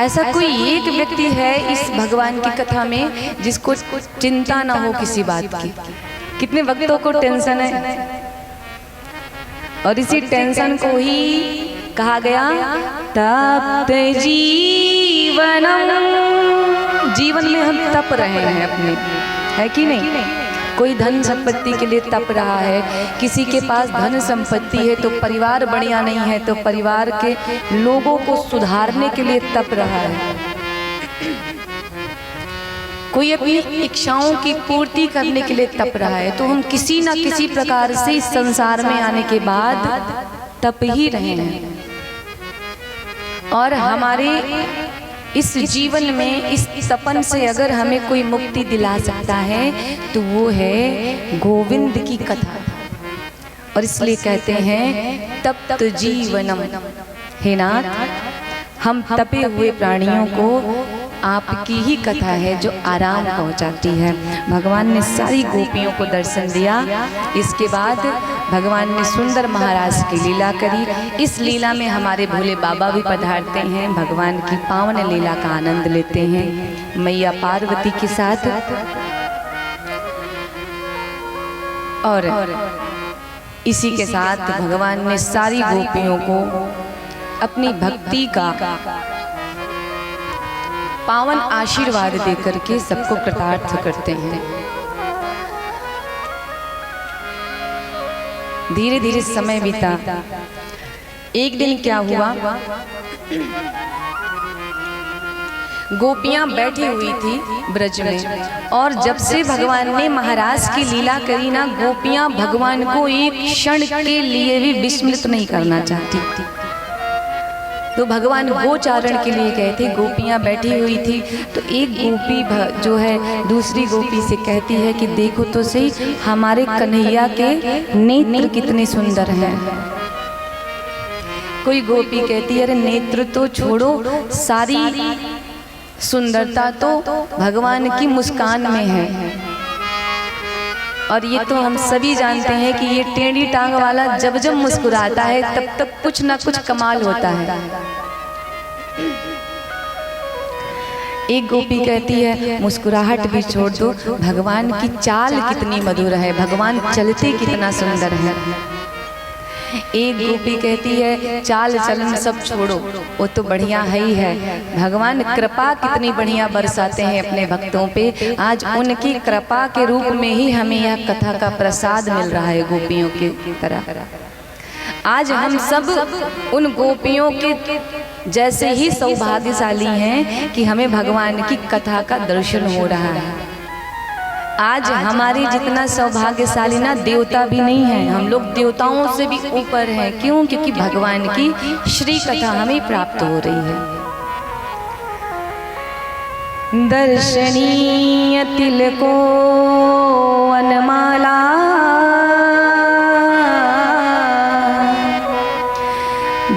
ऐसा कोई एक व्यक्ति है इस भगवान की कथा में जिसको चिंता ना हो किसी बात की। कितने भक्तों को टेंशन है, और इसी टेंशन को ही कहा गया तप्त जीवनम। जीवन में हम तप रहे हैं अपने, है कि नहीं? कोई धन संपत्ति के लिए तप रहा है, किसी के पास धन संपत्ति है तो परिवार बढ़िया नहीं है तो परिवार के लोगों को सुधारने के लिए तप रहा है। कोई अपनी इच्छाओं की पूर्ति करने के लिए तप रहा है। तो हम किसी ना किसी प्रकार से इस संसार में आने के बाद तप ही रहे हैं। और हमारे इस जीवन में इस तपन से अगर हमें कोई मुक्ति दिला सकता है तो वो है गोविंद की कथा। और इसलिए कहते हैं तप्त जीवनम। हे नाथ, हम तपे हुए प्राणियों को आपकी ही कथा है जो आराम पहुंचाती है। भगवान ने सारी गोपियों को दर्शन दिया। इसके बाद भगवान ने सुंदर महाराज की लीला करी। इस लीला में हमारे भोले बाबा भी पधारते हैं, भगवान की पावन लीला का आनंद लेते हैं मैया पार्वती के साथ। और इसी के साथ भगवान ने सारी गोपियों को अपनी भक्ति का पावन आशीर्वाद देकर के सबको कृतार्थ करते हैं। धीरे धीरे समय बीता। एक दिन क्या हुआ, गोपियां बैठी हुई थी ब्रज में, और जब से भगवान ने महाराज की लीला करी ना, गोपियां भगवान को एक क्षण के लिए भी विस्मृत नहीं करना चाहती थी। तो भगवान गोचारण के लिए गए थे, गोपियां बैठी हुई थी। तो एक गोपी जो है दूसरी गोपी से कहती है कि देखो तो सही हमारे कन्हैया के नेत्र कितने सुंदर हैं। कोई गोपी कहती है अरे नेत्र तो छोड़ो, सारी सुंदरता तो भगवान की मुस्कान में है। और ये तो हम सभी जानते हैं कि ये टेढ़ी टांग वाला जब जब मुस्कुराता है तब तक कुछ ना कुछ कमाल होता है। एक गोपी कहती है मुस्कुराहट भी छोड़ दो, भगवान की चाल कितनी मधुर है, भगवान चलते कितना सुंदर है। एक गोपी कहती है चाल चलन सब छोड़ो, वो तो बढ़िया है ही है, भगवान कृपा कितनी बढ़िया बरसाते हैं अपने भक्तों पे। आज उनकी कृपा के रूप में ही हमें यह कथा का प्रसाद मिल रहा है गोपियों की तरह। आज हम सब उन गोपियों के जैसे ही सौभाग्यशाली हैं कि हमें भगवान की कथा का दर्शन हो रहा है। आज हमारे जितना सौभाग्यशाली ना देवता भी नहीं है, हम लोग देवताओं से भी ऊपर हैं। क्यों? क्योंकि भगवान की श्री कथा हमें प्राप्त हो रही है। दर्शनीय तिलको वनमाला,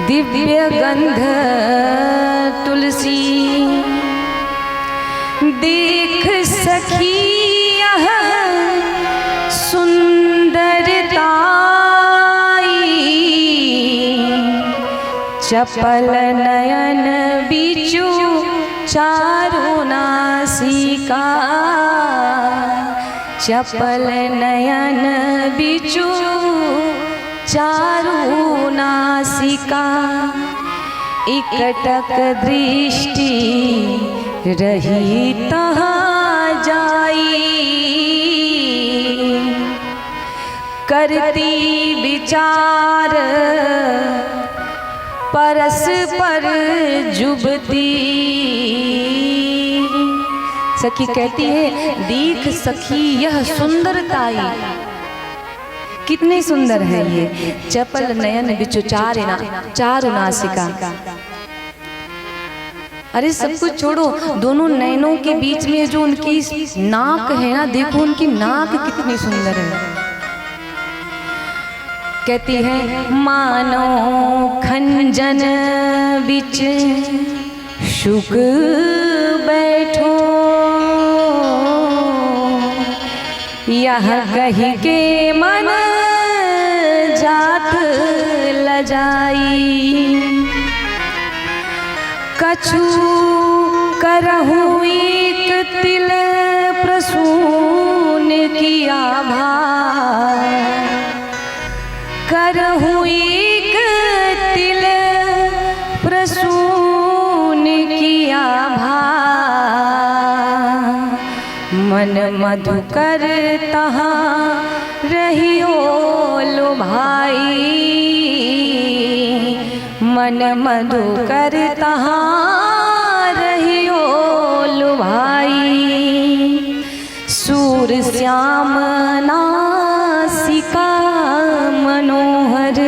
दिव्य गंध तुलसी, देख सखी चपल नयन बिचु चारु नासिका, चपल नयन बिचु चारु नासिका, एकटक दृष्टि रही तहाँ जाई, करती विचार परस्पर जुबती। सखी कहती है देख सखी यह सुंदरताई कितनी सुंदर है ये, चपल नयन बिचु चारु नासिका। अरे सब कुछ छोड़ो, दोनों नयनों के बीच में जो उनकी नाक है ना, देखो उनकी नाक कितनी सुंदर है। कहती है मानो खंजन बिच शुक बैठो, यह कही के मन जात लजाई, कछु करहूँ एक तिल प्रसून किया भार, करहूँ एक तिल प्रसून किया भार, मन मधुकर तहाँ रहियो लुभाई, मन मधुकर तहाँ रहियो लुभाई, सूर श्याम नासिका मनोहर।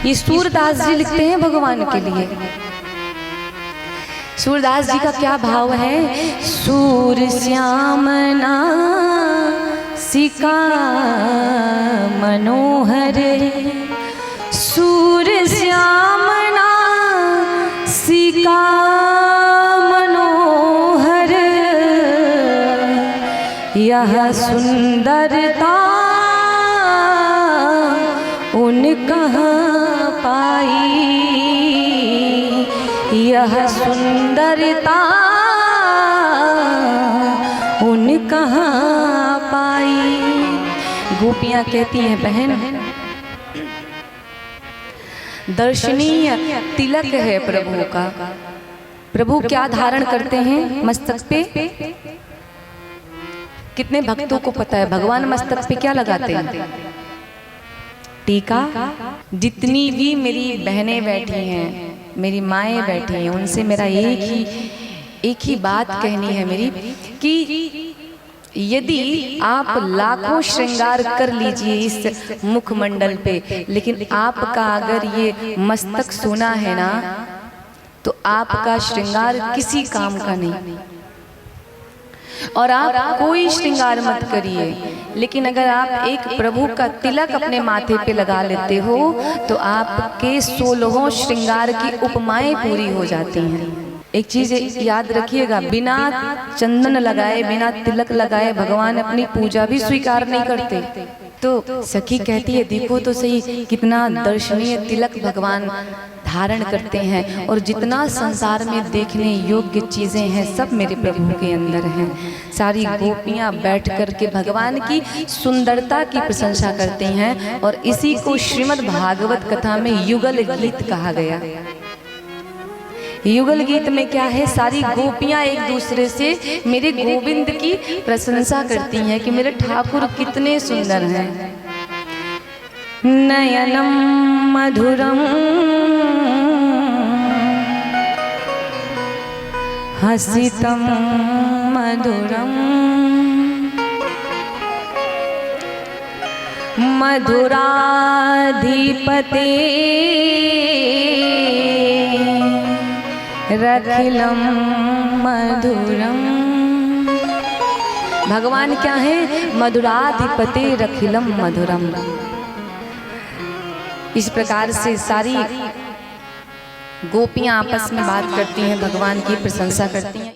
ये सूरदास जी लिखते हैं भगवान के लिए। सूरदास जी का क्या भाव है? सूर श्याम नासिका मनोहर, सूर श्याम नासिका मनोहर, यह सुंदरता उन कहाँ पाई, यह सुंदरता उन कहाँ पाई। गोपियाँ कहती हैं बहन दर्शनीय तिलक है प्रभु का। प्रभु क्या धारण करते हैं मस्तक पे? कितने भक्तों को पता है भगवान मस्तक पे क्या लगाते हैं? टीका। जितनी भी मेरी बहनें बैठी हैं, मेरी माएँ बैठी हैं, उनसे मेरा एक ही बात कहनी है मेरी कि यदि आप लाखों श्रृंगार कर लीजिए इस मुखमंडल पे, लेकिन आपका अगर ये मस्तक सोना है ना, तो आपका श्रृंगार किसी काम का नहीं। और आप कोई श्रृंगार मत करिए, लेकिन अगर आप एक प्रभु का तिलक अपने माथे पे लगा लेते हो तो आपके 16 श्रृंगार की उपमाएं पूरी हो जाती हैं। एक चीज याद रखिएगा, बिना चंदन लगाए, बिना तिलक लगाए भगवान अपनी पूजा भी स्वीकार नहीं करते। तो सखी कहती है देखो तो सही कितना दर्शनीय तिलक भगवान धारण करते हैं, और जितना संसार में देखने योग्य चीजें हैं सब मेरे प्रभु के अंदर हैं। सारी गोपियां बैठ कर के भगवान की सुंदरता की प्रशंसा करती हैं, और इसी को श्रीमद् भागवत कथा में युगल गीत कहा गया। युगल गीत में क्या है? सारी गोपियां एक दूसरे से मेरे गोविंद की प्रशंसा करती हैं कि मेरे ठाकुर कितने सुंदर हैं। नयनम मधुरम हसितम मधुरम मधुराधिपते रखिलम मधुरम। भगवान क्या है? मधुराधिपते रखिलम मधुरम। इस प्रकार से सारी गोपियां आपस में बात करती हैं, भगवान की प्रशंसा करती हैं।